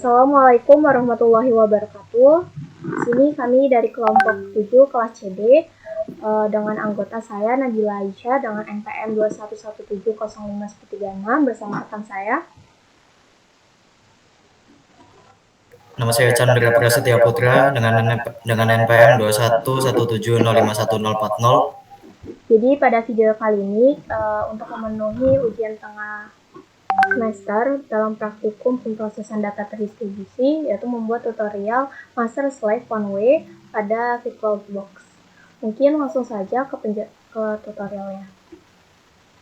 Assalamualaikum warahmatullahi wabarakatuh. Di sini kami dari kelompok 7 kelas CD dengan anggota saya Nabila Aisyah dengan NPM 21170536 bersama rekan saya. Nama saya Chandra Prasetya Putra dengan NPM 2117051040. Jadi pada video kali ini untuk memenuhi ujian tengah semester dalam praktikum pemrosesan data terdistribusi, yaitu membuat tutorial master slide one way pada VirtualBox. Mungkin langsung saja ke tutorialnya.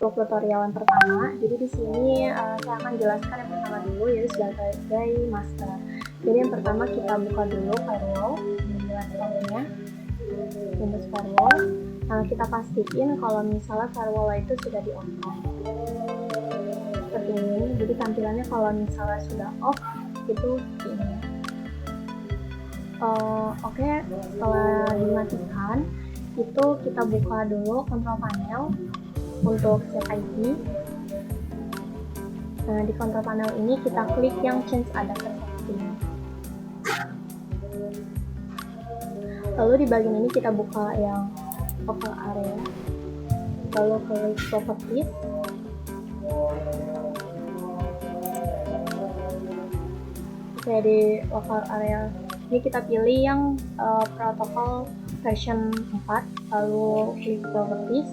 Untuk tutorial yang pertama, jadi di sini saya akan jelaskan yang pertama dulu, yaitu sebagai master. Jadi yang pertama kita buka dulu firewall, ini laptopnya, Windows Firewall. Kita pastiin kalau misalnya firewall itu sudah di on. Seperti ini, jadi tampilannya kalau misalnya sudah off itu ini. Oke, setelah dimatikan itu kita buka dulu control panel untuk set IP. Nah, di control panel ini kita klik yang change adapter setting. Lalu di bagian ini kita buka yang local area, lalu klik properties. Oke, di local area ini kita pilih yang protokol version 4, lalu klik properties.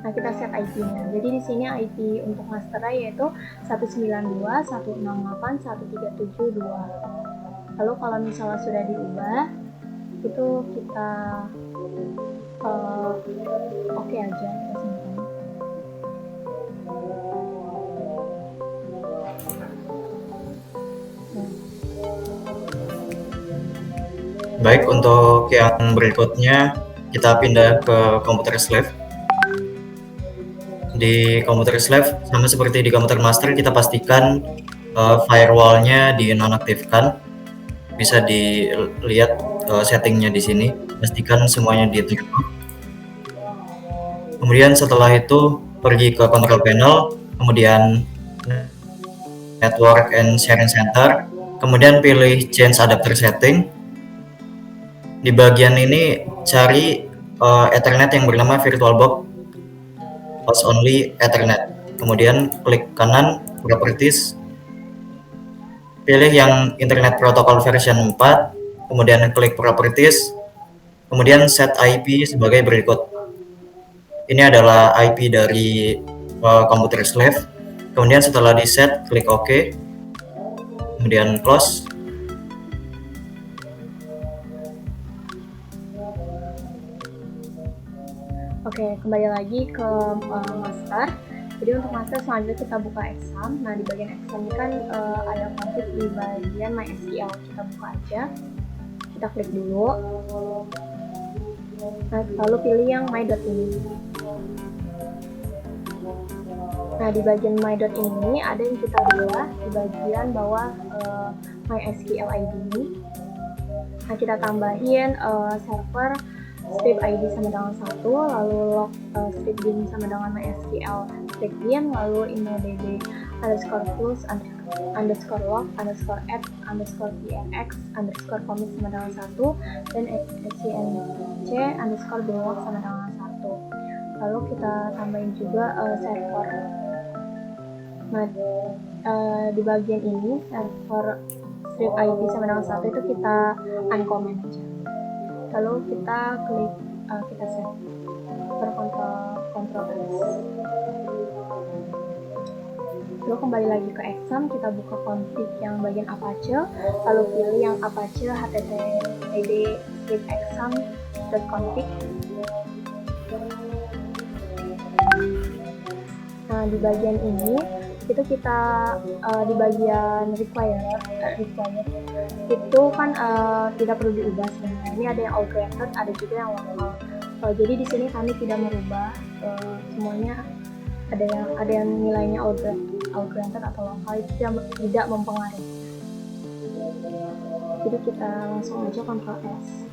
Nah, kita set IP-nya. Jadi di sini IP untuk master yaitu 192.168.1.372. Lalu kalau misalnya sudah diubah, itu kita oke aja. Baik, untuk yang berikutnya kita pindah ke Computer Lab. Di Computer Lab sama seperti di Computer Master, kita pastikan firewall-nya dinonaktifkan. Bisa dilihat settingnya di sini. Pastikan semuanya di-turn off. Kemudian setelah itu pergi ke Control Panel, kemudian Network and Sharing Center, kemudian pilih Change Adapter Setting. Di bagian ini cari Ethernet yang bernama VirtualBox Host Only Ethernet. Kemudian klik kanan Properties, pilih yang Internet Protocol version 4, kemudian klik Properties, kemudian set IP sebagai berikut. Ini adalah IP dari Computer Lab. Kemudian setelah di set, klik OK, kemudian close. Oke, kembali lagi ke master. Jadi untuk master selanjutnya kita buka exam. Nah, di bagian exam ini kan ada konflik di bagian MySQL. Kita buka aja. Kita klik dulu. Nah, lalu pilih yang my.ini. Nah, di bagian my.ini ini ada yang kita ubah di bagian bawah MySQL ID ini. Nah, kita tambahin server strip ID sama dengan 1, lalu log strip bin sama dengan MySQL strip bin, lalu inodb underscore plus underscore log underscore add underscore prx underscore commit sama dengan 1, dan scnc underscore blog sama dengan 1. Lalu kita tambahin juga server. Nah, di bagian ini server strip ID sama dengan 1 itu kita uncomment aja. Lalu kita klik kita set Ctrl S. Lalu kembali lagi ke exam, kita buka config yang bagian Apache, lalu pilih yang Apache httpd exam.config. Nah, di bagian ini itu kita di bagian required itu kan tidak perlu diubah sebenarnya. Ini ada yang all granted, ada juga yang local. Jadi di sini kami tidak merubah semuanya. Ada yang nilainya all granted atau local, itu tidak mempengaruhi. Jadi kita langsung aja Ctrl S.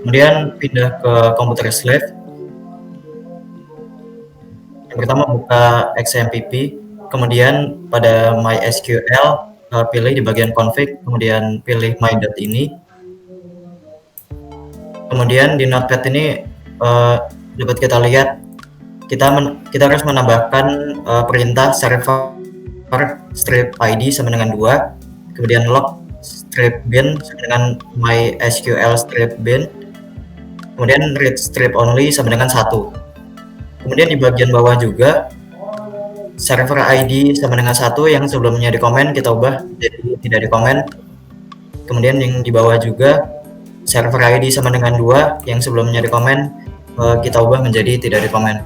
Kemudian pindah ke Computer Slave. Yang pertama buka XMPP, kemudian pada MySQL pilih di bagian config, kemudian pilih my.ini. ini. Kemudian di Notepad ini dapat kita lihat kita harus menambahkan perintah server strip id sama dengan 2, kemudian log strip bin sama dengan MySQL strip bin, kemudian read strip only sama dengan 1. Kemudian di bagian bawah juga server ID sama dengan 1 yang sebelumnya di komen kita ubah jadi tidak di komen. Kemudian yang di bawah juga server ID sama dengan 2 yang sebelumnya di komen kita ubah menjadi tidak di komen.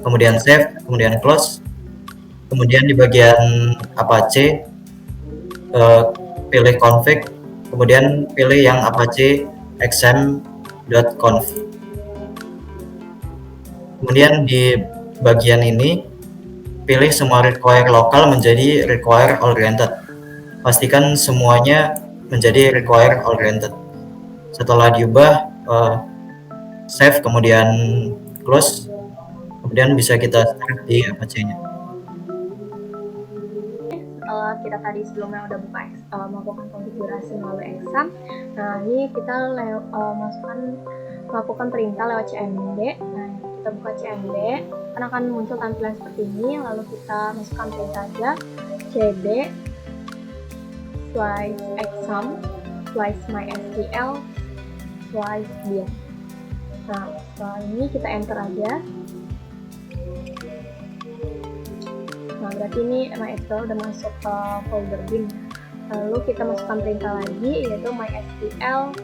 Kemudian save, kemudian close. Kemudian di bagian Apache pilih config, kemudian pilih yang Apache xm.conf. Kemudian di bagian ini pilih semua require lokal menjadi require oriented. Pastikan semuanya menjadi require oriented. Setelah diubah, save kemudian close, kemudian bisa kita start di Apache-nya. Setelah kita tadi sebelumnya udah buka melakukan konfigurasi melalui exam, nah ini kita melakukan perintah lewat cmd. Nah, kita buka cmd, kan akan muncul tampilan seperti ini. Lalu kita masukkan perintah aja cd /exam /mysql /bin. Nah, setelah ini kita enter aja. Nah, berarti ini MySQL udah masuk ke folder bin. Lalu kita masukkan perintah lagi, yaitu MySQL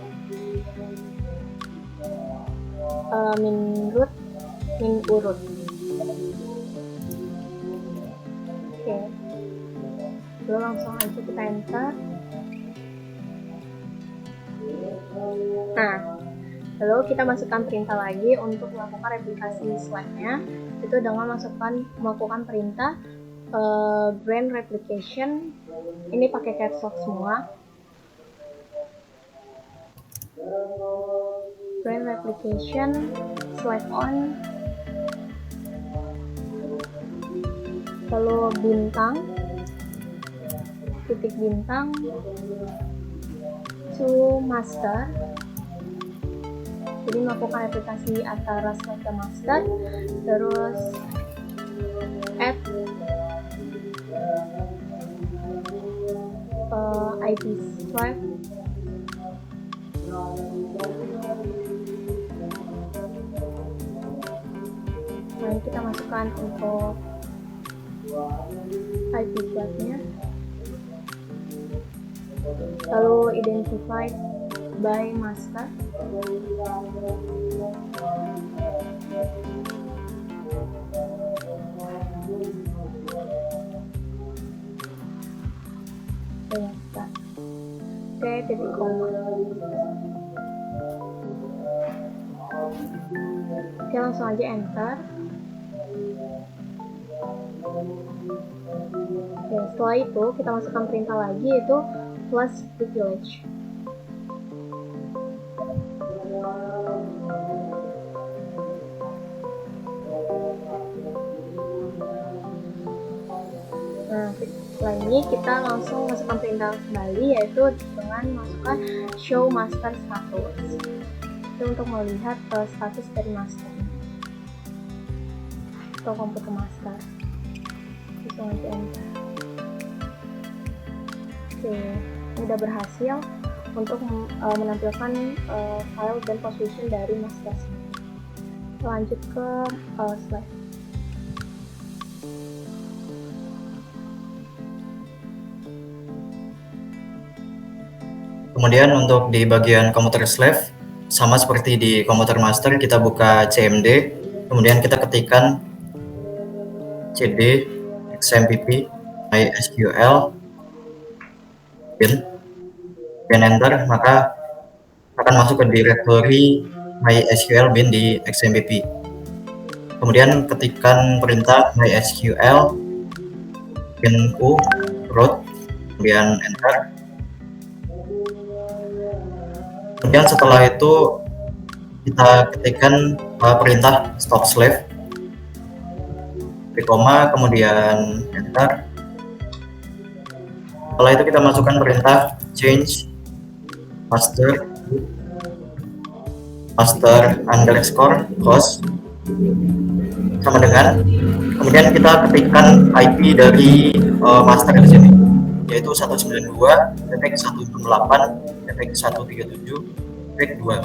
min urut. Oke. Lalu langsung aja kita enter. Nah, lalu kita masukkan perintah lagi untuk melakukan replikasi slide-nya, itu dengan melakukan perintah grand replication. Ini pakai caps lock semua. Grand replication slide on, lalu bintang titik bintang to master. Jadi melakukan replikasi antara slide dan master. Terus add IP slide. Nah, kita masukkan untuk IP slide-nya. Lalu identified by master. Oke, titik koma. Oke, langsung aja enter. Oke, setelah itu kita masukkan perintah lagi, yaitu plus privilege. Nah, setelah ini kita langsung masukkan perintah kembali, yaitu dengan masukkan show master status. Itu untuk melihat status dari master atau komputer master. Langsung aja enter. Oke, ini udah berhasil untuk menampilkan file dan position dari master. Lanjut ke slide. Kemudian untuk di bagian Computer Slave, sama seperti di Computer Master, kita buka CMD, kemudian kita ketikkan cd xmpp mysql bin, dan enter, maka akan masuk ke directory mysql bin di xmpp. Kemudian ketikkan perintah mysql bin u root, kemudian enter. Kemudian setelah itu kita ketikkan perintah stop slave, koma, kemudian enter. Setelah itu kita masukkan perintah change master underscore host sama dengan, kemudian kita ketikkan IP dari master di sini, yaitu 192.168.137.2.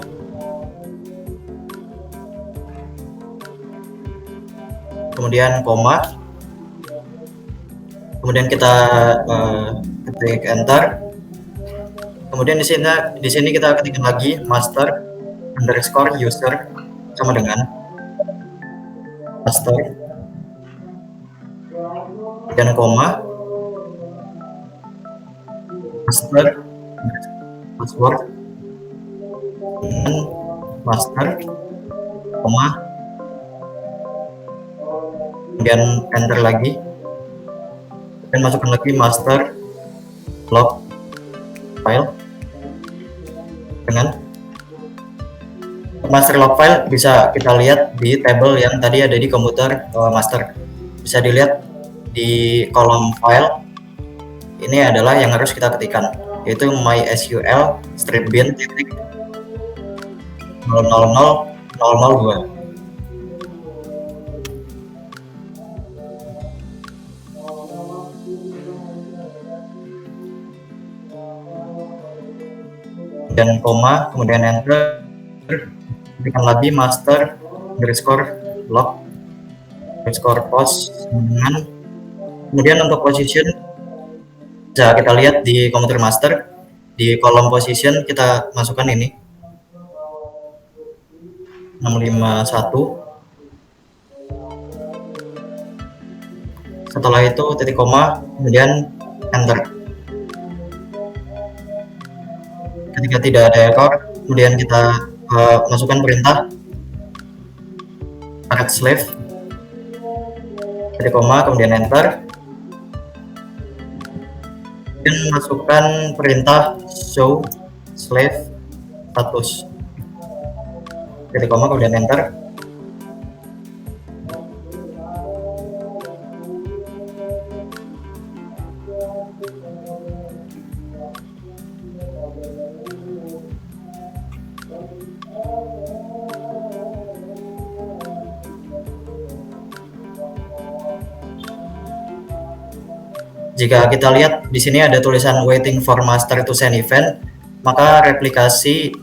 Kemudian koma, kemudian kita ketik enter. Kemudian di sini kita ketikkan lagi master underscore user sama dengan master dan koma master password dan master koma kemudian enter lagi dan masukkan lagi master log file dengan master log file bisa kita lihat di tabel yang tadi ada di komputer master. Bisa dilihat di kolom file, ini adalah yang harus kita ketikkan, yaitu mysql stripbin titik 000002. Dan koma, kemudian enter, ketikkan lagi master underscore log underscore post dengan, kemudian untuk position bisa kita lihat di komputer master, di kolom position kita masukkan ini 651. Setelah itu titik koma, kemudian enter. Ketika tidak ada error, kemudian kita masukkan perintah add slave titik koma, kemudian enter, dan masukkan perintah show slave status titik koma, kemudian enter. Jika kita lihat di sini ada tulisan waiting for master to send event, maka replikasi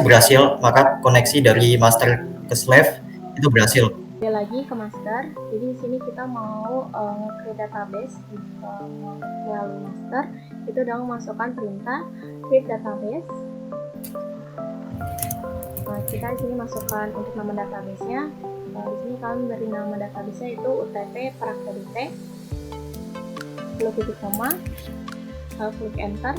berhasil, maka koneksi dari master ke slave itu berhasil. Lagi ke master, jadi di sini kita mau create database melalui master, itu dengan memasukkan perintah create database. Nah, kita di sini masukkan untuk nama database-nya. Di sini kalian beri nama database-nya itu UTP PRAK-PDT, lalu titik koma, lalu klik enter.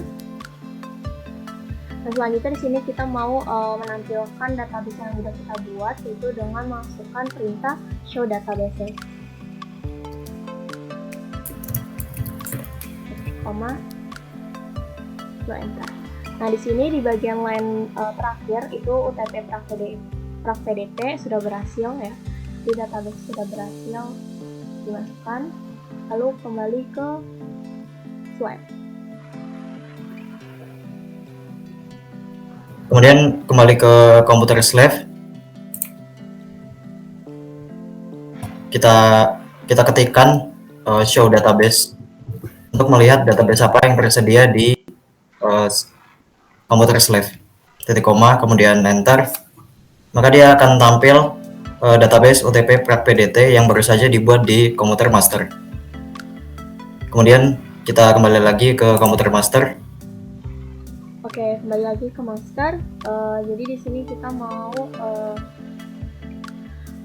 Nah, selanjutnya di sini kita mau menampilkan database yang sudah kita buat, yaitu dengan memasukkan perintah show database, koma, lalu enter. Nah, di sini di bagian line terakhir itu UTP PRAK-PDT sudah berhasil ya, di database sudah berhasil dimasukkan, lalu kembali ke slide. Kemudian kembali ke komputer slave, kita ketikkan show database untuk melihat database apa yang tersedia di komputer slave, titik koma, kemudian enter, maka dia akan tampil database UTP PRAK-PDT yang baru saja dibuat di komputer master. Kemudian kita kembali lagi ke komputer master. Oke, kembali lagi ke master. Jadi di sini kita mau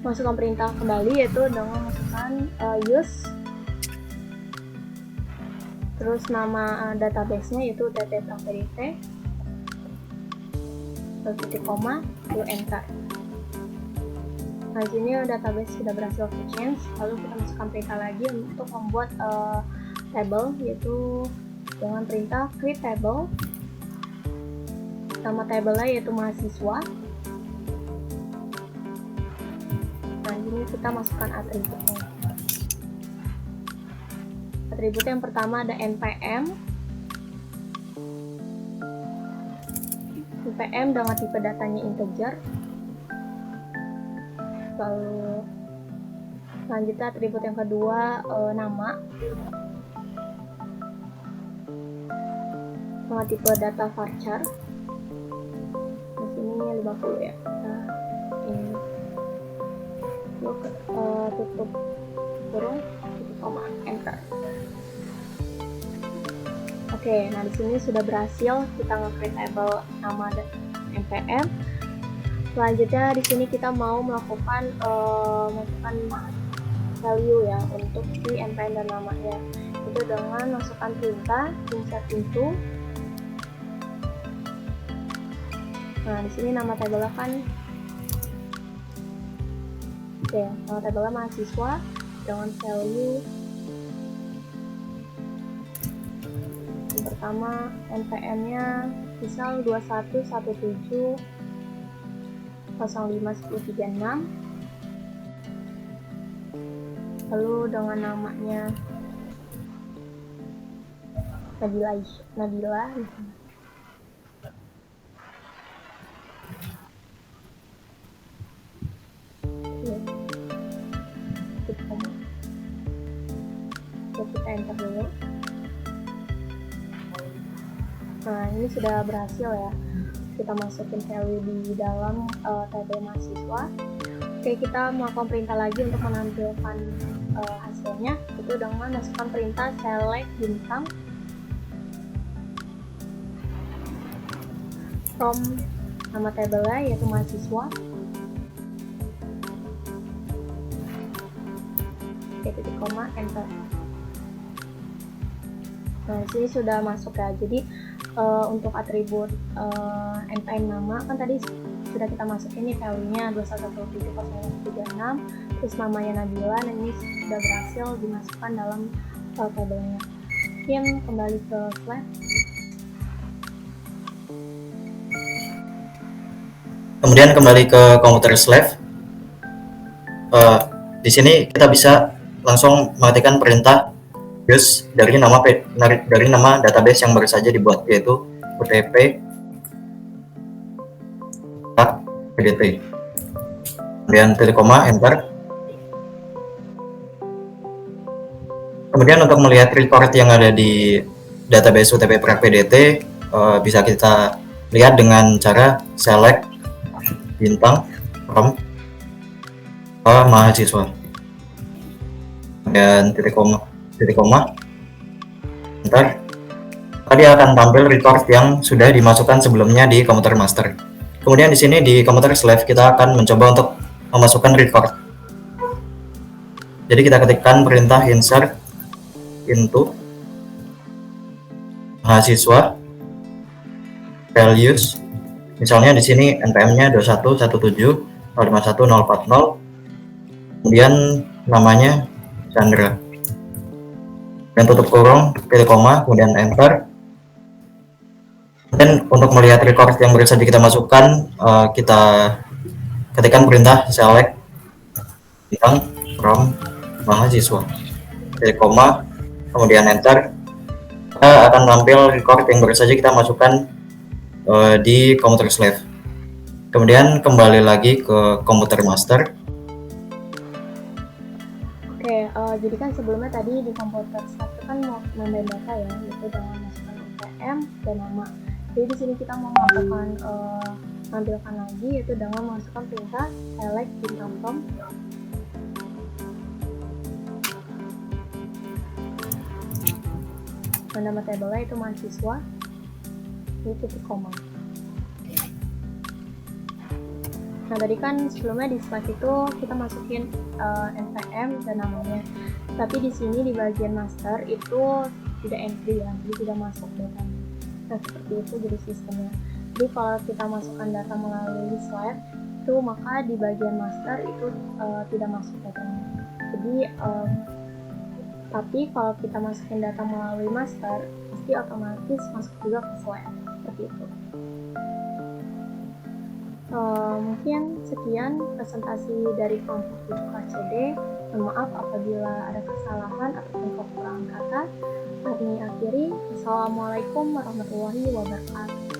masukkan perintah kembali, yaitu dengan masukkan use, terus nama database-nya yaitu UTP PRAK-PDT, lalu titik koma, lalu enter. Nah, di sini database sudah berhasil ke change. Lalu kita masukkan perintah lagi untuk membuat table, yaitu dengan perintah create table nama tabelnya yaitu mahasiswa. Nah, ini kita masukkan atributnya. Atribut yang pertama ada npm. npm dengan tipe datanya integer. Lalu selanjutnya atribut yang kedua nama dengan tipe data varchar. Di sini 50 ya. Nah, ini tutup kurung, tutup koma, enter. Oke, nah di sini sudah berhasil kita nge-create table nama npm. Selanjutnya di sini kita mau melakukan masukkan value ya untuk si npm dan namanya. Itu dengan masukkan perintah insert into. Nah, di sini nama tabelnya kan nama tabelnya mahasiswa dengan value yang pertama npm-nya misal 2117051036, lalu dengan namanya Nabila. Kita enter dulu. Nah, ini sudah berhasil ya. Kita masukin value di dalam tabel mahasiswa. Oke, kita melakukan perintah lagi untuk menampilkan hasilnya. Itu dengan masukkan perintah select bintang from nama tabelnya yaitu mahasiswa. Oke, titik koma, enter. Nah, di sini sudah masuk ya. Jadi untuk atribut npm nama kan tadi sudah kita masukin nih value-nya 2117051036, terus namanya Nabila, dan ini sudah berhasil dimasukkan dalam tabelnya. Mungkin kembali ke slide. Kemudian kembali ke komputer Slav. Di sini kita bisa langsung mengetikkan perintah use dari nama database yang baru saja dibuat, yaitu utp pdt. Kemudian titik koma, enter. Kemudian untuk melihat record yang ada di database utp pdt bisa kita lihat dengan cara select bintang from mahasiswa dan titik koma, enter. Tadi akan tampil record yang sudah dimasukkan sebelumnya di komputer master. Kemudian di sini di komputer Slav kita akan mencoba untuk memasukkan record. Jadi kita ketikkan perintah insert into mahasiswa values. Misalnya di sini npm-nya 21170511040. Kemudian namanya Chandra. Dan tutup kurung, titik koma, kemudian enter. Dan untuk melihat record yang baru saja kita masukkan, kita ketikkan perintah select bintang from mahasiswa, titik koma, kemudian enter. Kita akan tampil record yang baru saja kita masukkan di komputer Slav. Kemudian kembali lagi ke komputer master. Oke, jadi kan sebelumnya tadi di komputer Slav itu kan mau nambahin data ya, yaitu dengan masukkan npm dan nama. Jadi di sini kita mau melakukan tampilkan lagi, yaitu dengan memasukkan perintah select bintang from. Dan nama tabelnya itu mahasiswa. Ini titik koma. Nah, tadi kan sebelumnya di slide itu kita masukin npm dan namanya. Tapi di sini di bagian master itu tidak entry ya, jadi tidak masuk datanya. Nah, seperti itu jadi sistemnya. Jadi kalau kita masukkan data melalui slide itu, maka di bagian master itu tidak masuk datanya. Jadi tapi kalau kita masukin data melalui master, pasti otomatis masuk juga ke slide, seperti itu. Mungkin sekian presentasi dari kelompok 7KCD. Mohon maaf apabila ada kesalahan ataupun kekurangan kata. Kami akhiri. Assalamualaikum warahmatullahi wabarakatuh.